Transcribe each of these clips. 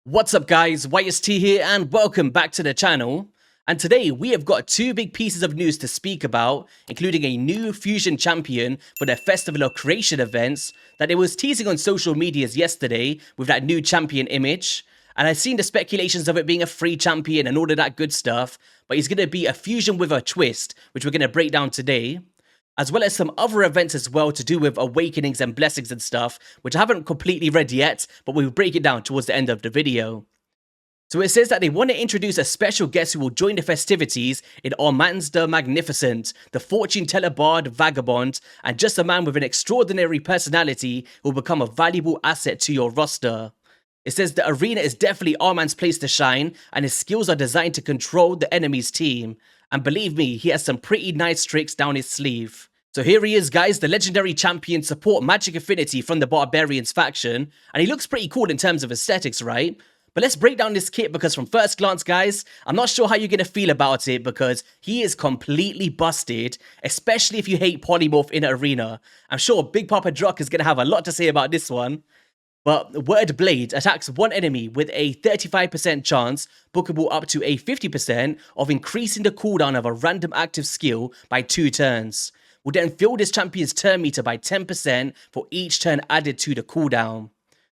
What's up guys, YST here and welcome back to the channel. And today we have got two big pieces of news to speak about, including a new Fusion champion for their Festival of Creation events that it was teasing on social medias yesterday with that new champion image. And I've seen the speculations of it being a free champion and all of that good stuff, but he's going to be a fusion with a twist, which we're going to break down today. As well as some other events as well to do with awakenings and blessings and stuff, which I haven't completely read yet, but we'll break it down towards the end of the video. So it says that they want to introduce a special guest who will join the festivities in Armanz the Magnificent, the fortune teller bard, vagabond, and just a man with an extraordinary personality who will become a valuable asset to your roster. It says the arena is definitely Arman's place to shine, and his skills are designed to control the enemy's team. And believe me, he has some pretty nice tricks down his sleeve. So here he is guys, the legendary champion support Magic Affinity from the Barbarians faction, and he looks pretty cool in terms of aesthetics, right? But let's break down this kit because from first glance guys, I'm not sure how you're going to feel about it because he is completely busted, especially if you hate Polymorph in Arena. I'm sure Big Papa Druck is going to have a lot to say about this one. But Word Blade attacks one enemy with a 35% chance, bookable up to a 50%, of increasing the cooldown of a random active skill by 2 turns. Will then fill this champion's turn meter by 10% for each turn added to the cooldown.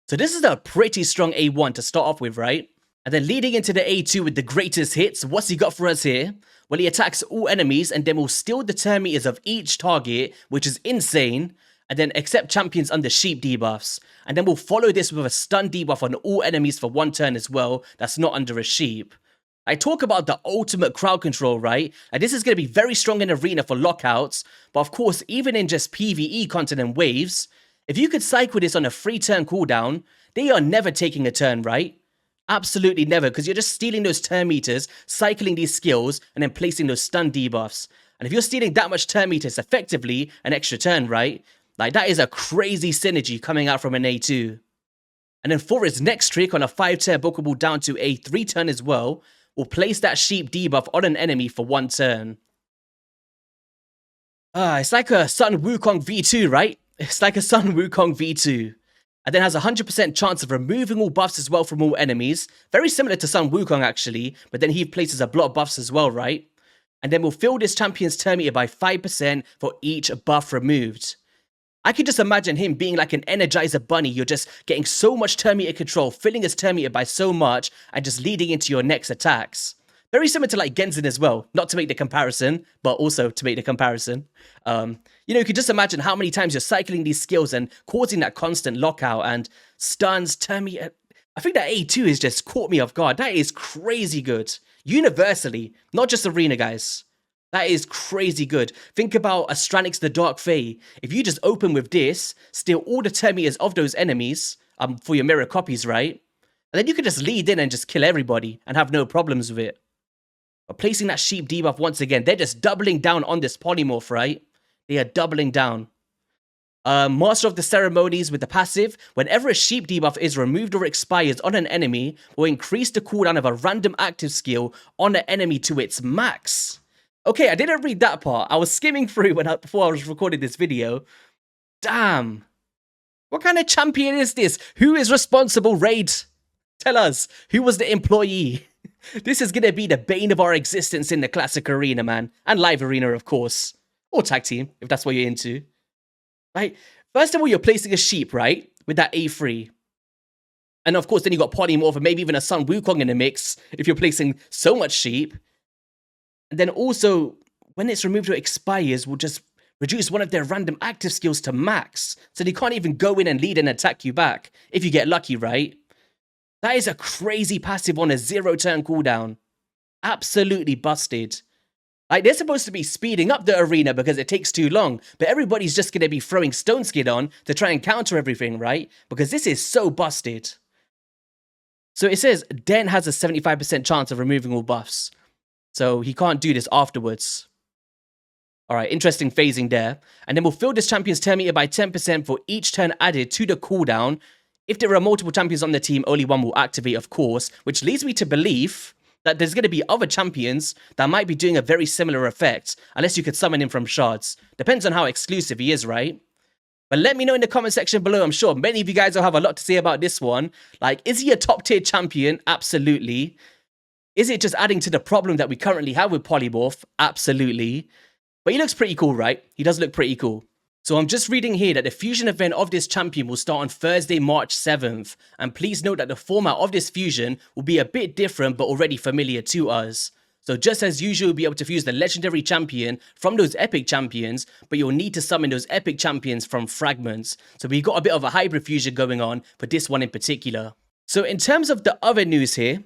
So this is a pretty strong A1 to start off with, right? And then leading into the A2 with the greatest hits, what's he got for us here? Well, he attacks all enemies and then will steal the turn meters of each target, which is insane. And then accept champions under sheep debuffs. And then we'll follow this with a stun debuff on all enemies for 1 turn as well, that's not under a sheep. I talk about the ultimate crowd control, right? And this is going to be very strong in Arena for lockouts, but of course, even in just PvE content and waves, if you could cycle this on a 3 turn cooldown, they are never taking a turn, right? Absolutely never, because you're just stealing those turn meters, cycling these skills, and then placing those stun debuffs. And if you're stealing that much turn meters, effectively an extra turn, right? Like, that is a crazy synergy coming out from an A2. And then for his next trick on a 5 turn bookable down to a 3 turn as well, we'll place that sheep debuff on an enemy for 1 turn. It's like a Sun Wukong V2, right? It's like a Sun Wukong V2. And then has a 100% chance of removing all buffs as well from all enemies. Very similar to Sun Wukong actually, but then he places a block buffs as well, right? And then we'll fill this champion's turn meter by 5% for each buff removed. I can just imagine him being like an Energizer bunny. You're just getting so much turn meter control, filling his turn meter by so much, and just leading into your next attacks. Very similar to like Genzin as well. Not to make the comparison, but also to make the comparison. You can just imagine how many times you're cycling these skills and causing that constant lockout and stuns, turn meter. I think that A2 has just caught me off guard. That is crazy good. Universally, not just Arena, guys. That is crazy good. Think about Astranix the Dark Fae. If you just open with this, steal all the turn meters of those enemies for your mirror copies, right? And then you can just lead in and just kill everybody and have no problems with it. But placing that sheep debuff once again, they're just doubling down on this polymorph, right? They are doubling down. Master of the Ceremonies with the passive, whenever a sheep debuff is removed or expires on an enemy, will increase the cooldown of a random active skill on an enemy to its max. Okay, I didn't read that part. I was skimming through before I was recording this video. Damn. What kind of champion is this? Who is responsible, Raid? Tell us. Who was the employee? This is going to be the bane of our existence in the classic arena, man. And live arena, of course. Or tag team, if that's what you're into. Right? First of all, you're placing a sheep, right? With that A3. And of course, then you got Polymorph and maybe even a Sun Wukong in the mix. If you're placing so much sheep. And then also, when it's removed or expires, we'll just reduce one of their random active skills to max. So they can't even go in and lead and attack you back. If you get lucky, right? That is a crazy passive on a 0 turn cooldown. Absolutely busted. Like, they're supposed to be speeding up the arena because it takes too long. But everybody's just going to be throwing Stone Skid on to try and counter everything, right? Because this is so busted. So it says, Den has a 75% chance of removing all buffs. So he can't do this afterwards. Alright, interesting phasing there. And then we'll fill this champion's turn meter by 10% for each turn added to the cooldown. If there are multiple champions on the team, only one will activate, of course. Which leads me to believe that there's going to be other champions that might be doing a very similar effect. Unless you could summon him from shards. Depends on how exclusive he is, right? But let me know in the comment section below. I'm sure many of you guys will have a lot to say about this one. Like, is he a top tier champion? Absolutely. Is it just adding to the problem that we currently have with Polymorph? Absolutely. But he looks pretty cool, right? He does look pretty cool. So I'm just reading here that the fusion event of this champion will start on Thursday, March 7th. And please note that the format of this fusion will be a bit different, but already familiar to us. So just as usual, you'll be able to fuse the legendary champion from those epic champions, but you'll need to summon those epic champions from fragments. So we've got a bit of a hybrid fusion going on for this one in particular. So in terms of the other news here,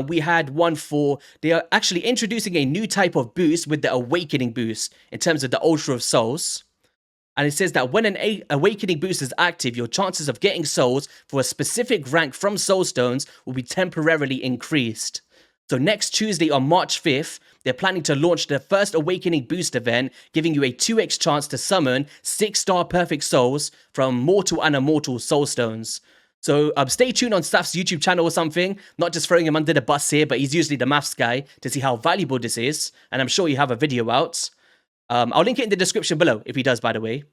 we had one for, they are actually introducing a new type of boost with the Awakening boost in terms of the Ultra of Souls. And it says that when an Awakening boost is active, your chances of getting souls for a specific rank from Soul Stones will be temporarily increased. So next Tuesday on March 5th, they're planning to launch their first Awakening boost event, giving you a 2x chance to summon 6-star perfect souls from Mortal and Immortal Soul Stones. So stay tuned on Staff's YouTube channel or something, not just throwing him under the bus here, but he's usually the maths guy, to see how valuable this is. And I'm sure you have a video out. I'll link it in the description below if he does, by the way.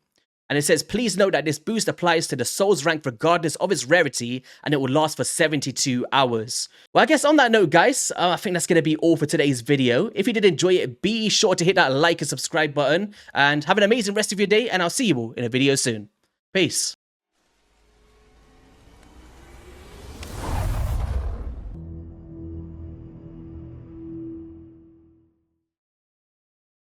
And it says, please note that this boost applies to the Souls rank regardless of its rarity, and it will last for 72 hours. Well, I guess on that note, guys, I think that's going to be all for today's video. If you did enjoy it, be sure to hit that like and subscribe button, and have an amazing rest of your day, and I'll see you all in a video soon. Peace.